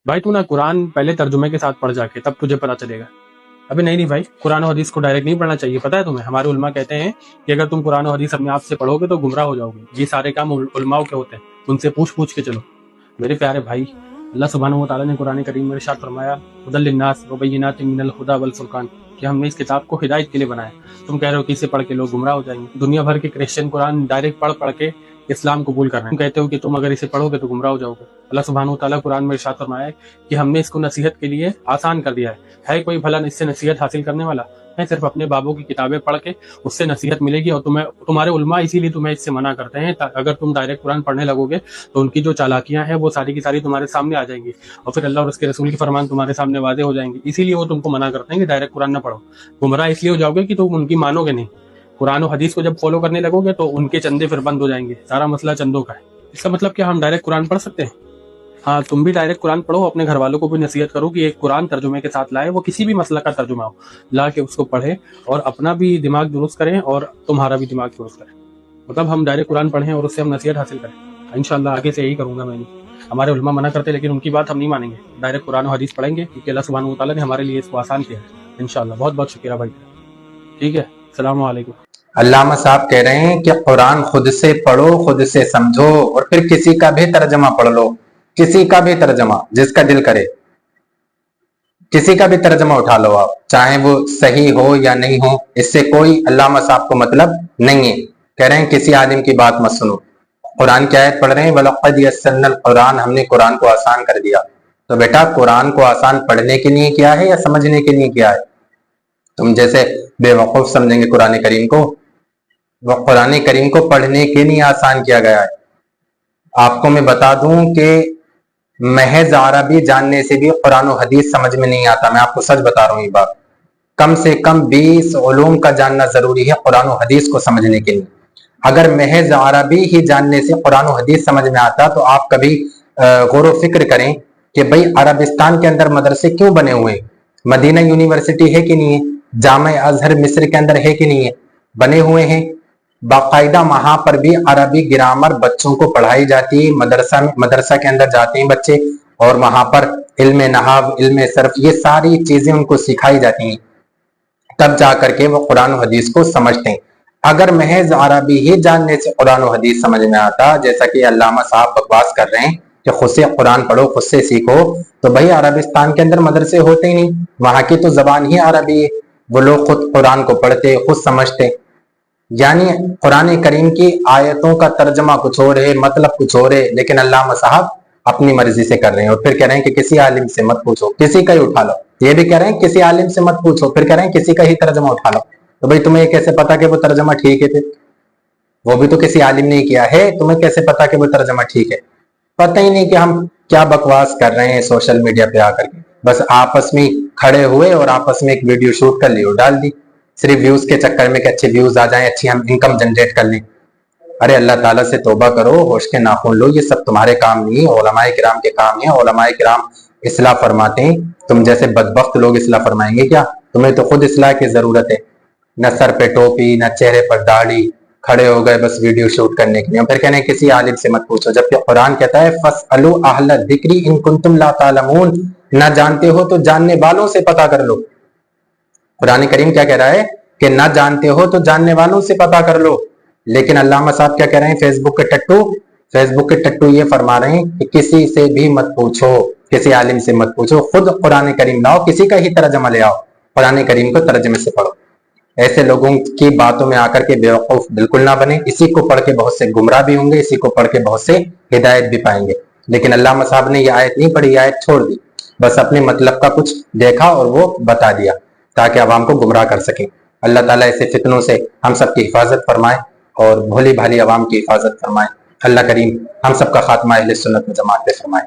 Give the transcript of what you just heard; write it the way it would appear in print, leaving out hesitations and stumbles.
भाई तू ना कुरान पहले तर्जुमे के साथ पढ़ जाके, तब तुझे पता चलेगा। अबे नहीं भाई, कुरान और हदीस को डायरेक्ट नहीं पढ़ना चाहिए। पता है तुम्हें, हमारे उलमा कहते हैं कि अगर तुम कुरान और हदीस अपने आप से पढ़ोगे तो गुमराह हो जाओगे। ये सारे काम उलमाओं के होते हैं, उनसे पूछ पूछ के चलो। मेरे प्यारे भाई, अल्लाह सुब्हानहू व तआला ने कुरान करीम में इरशाद फरमाया, हुदल लिन्नास व बय्यिनातिन मिनल हुदा वल फुरकान, कि हमने इस किताब को हिदायत के लिए बनाया। तुम कह रहे हो कि इसे पढ़ के लोग गुमराह हो जाएंगे। दुनिया भर के क्रिश्चियन कुरान डायरेक्ट पढ़ पढ़ के इस्लाम कबूल कर रहे हैं। तुम कहते हो कि तुम अगर इसे पढ़ोगे तो गुमराह हो जाओगे। अल्लाह सुब्हानहू व तआला कुरान में इरशाद फरमाया है कि हमने इसको नसीहत के लिए आसान कर दिया है कोई भला इससे नसीहत हासिल करने वाला है? सिर्फ अपने बाबों की किताबें पढ़ के उससे नसीहत मिलेगी। और तुम्हारे उलमा इसीलिए तुम्हें इससे मना करते हैं। अगर तुम डायरेक्ट कुरान पढ़ने लगोगे तो उनकी जो चालाकियां हैं वो सारी की सारी तुम्हारे सामने आ जाएंगी, और फिर अल्लाह और उसके रसूल की फरमान तुम्हारे सामने वाज़ेह हो जाएंगी। इसीलिए वो तुमको मना करते हैं कि डायरेक्ट कुरान ना पढ़ो। गुमराह इसलिए हो जाओगे कि तुम उनकी मानोगे नहीं। कुरान और हदीस को जब फॉलो करने लगोगे तो उनके चंदे फिर बंद हो जाएंगे। सारा मसला चंदों का है। इसका मतलब क्या हम डायरेक्ट कुरान पढ़ सकते हैं? हाँ, तुम भी डायरेक्ट कुरान पढ़ो, अपने घर वालों को भी नसीहत करो कि एक कुरान तर्जुमे के साथ लाए। वो किसी भी मसला का तर्जुमा हो, ला के उसको पढ़े और अपना भी दिमाग दुरुस्त करें और तुम्हारा भी दिमाग दुरुस्त करें। मतलब हम डायरेक्ट कुरान पढ़ें और उससे हम नसीहत हासिल करें। इंशाल्लाह आगे से यही करूंगा मैं। हमारे उलमा मना करते लेकिन उनकी बात हम नहीं मानेंगे। डायरेक्ट कुरान और हदीस पढ़ेंगे क्योंकि अल्लाह सुब्हानहू व तआला ने हमारे लिए इसको आसान किया है। इंशाल्लाह बहुत बहुत शुक्रिया भाई। ठीक है, अस्सलाम वालेकुम। अल्लामा साहब कह रहे हैं कि कुरान खुद से पढ़ो, खुद से समझो, और फिर किसी का भी तर्जमा पढ़ लो। किसी का भी तर्जमा, जिसका दिल करे, किसी का भी तर्जमा उठा लो आप, चाहे वो सही हो या नहीं हो, इससे कोई अल्लामा साहब को मतलब नहीं है। कह रहे हैं किसी आलिम की बात मत सुनो। कुरान की आयत पढ़ रहे हैं, वलक़द यस्सरनल कुरान, हमने कुरान को आसान कर दिया। तो बेटा कुरान को आसान पढ़ने के लिए किया है या समझने के लिए किया है? तुम जैसे बेवकूफ समझेंगे कुरान करीम को। वो कुरान करीम को पढ़ने के लिए आसान किया गया है। आपको मैं बता दूं कि महज अरबी जानने से भी कुरान और हदीस समझ में नहीं आता। मैं आपको सच बता रहा हूँ ये बात। कम से कम 20 उलूम का जानना जरूरी है कुरान और हदीस को समझने के लिए। अगर महज अरबी ही जानने से कुरान और हदीस समझ में आता तो आप कभी गौर व फिक्र करें कि भाई अरबिस्तान के अंदर मदरसे क्यों बने हुए हैं? मदीना यूनिवर्सिटी है कि नहीं है? जामा अजहर मिस्र के अंदर है कि नहीं है? बने हुए हैं। बाकायदा वहां पर भी अरबी ग्रामर बच्चों को पढ़ाई जाती है। मदरसा के अंदर जाते हैं बच्चे और वहां पर इल्म नहव, इल्म सर्फ, ये सारी चीजें उनको सिखाई जाती हैं। तब जाकर के वो कुरान और हदीस को समझते हैं। अगर महज अरबी ही जानने से कुरान और हदीस समझ में आता, जैसा कि अल्लामा साहब बकवास कर रहे हैं कि खुद से कुरान पढ़ो, खुद से सीखो, तो भाई अरबिस्तान के अंदर मदरसे होते ही नहीं। वहां की तो जबान ही अरबी है। वो लोग खुद कुरान को पढ़ते, खुद समझते। यानी कुरान करीम की आयतों का तर्जमा कुछ और है, मतलब कुछ और है, लेकिन अल्लामा साहब अपनी मर्जी से कर रहे हैं। और फिर कह रहे हैं कि किसी आलिम से मत पूछो, किसी का ही उठा लो। ये भी कह रहे हैं किसी आलिम से मत पूछो, फिर कह रहे हैं किसी का ही तर्जमा उठा लो। तो भाई तुम्हें कैसे पता कि वो तर्जमा ठीक है? फिर वो भी तो किसी आलिम ने किया है, तुम्हें कैसे पता कि वो तर्जमा ठीक है? पता ही नहीं कि हम क्या बकवास कर रहे हैं सोशल मीडिया पे आकर के। बस आपस में खड़े हुए और आपस में एक वीडियो शूट कर ली और डाल दी, सिर्फ व्यूज के चक्कर में कि अच्छे व्यूज आ जाएं, अच्छी हम इनकम जनरेट कर लें। अरे अल्लाह ताला से तौबा करो, होश के नाखून लो। ये सब तुम्हारे काम नहीं, उलमाए किराम के काम है। उलमाए किराम इस्लाह फरमाते हैं। तुम जैसे बदबख्त लोग इस्लाह फरमाएंगे क्या? तुम्हें तो खुद इस्लाह की जरूरत है। न सर पे टोपी, न चेहरे पर दाढ़ी, खड़े हो गए बस वीडियो शूट करने के लिए। फिर कहने किसी आलिम से मत पूछो, जबकि कुरान कहता है फसअलु अहल ज़िक्री इन कुंतुम ला तालमून, ना जानते हो तो जानने वालों से पता कर लो। कुरान करीम क्या कह रहा है कि ना जानते हो तो जानने वालों से पता कर लो। लेकिन अल्लामा साहब क्या कह रहे हैं? फेसबुक के टट्टू ये फरमा रहे हैं कि किसी से भी मत पूछो, किसी आलिम से मत पूछो, खुद कुरान करीम लाओ, किसी का ही तर्जमा ले आओ, कुरान करीम को तर्जमे से पढ़ो। ऐसे लोगों की बातों में आकर के बेवकूफ बिल्कुल ना बने। इसी को पढ़ के बहुत से गुमराह भी होंगे, इसी को पढ़ के बहुत से हिदायत भी पाएंगे। लेकिन अल्लामा साहब ने ये आयत नहीं पढ़ी, आयत छोड़ दी, बस अपने मतलब का कुछ देखा और वो बता दिया ताकि अवाम को गुमराह कर सके। अल्लाह ताला ऐसे फितनों से हम सब की हिफाजत फरमाए और भोली भाली अवाम की हिफाजत फरमाए। अल्लाह करीम हम सबका खात्मा अहले सुन्नत व जमात पे फरमाए।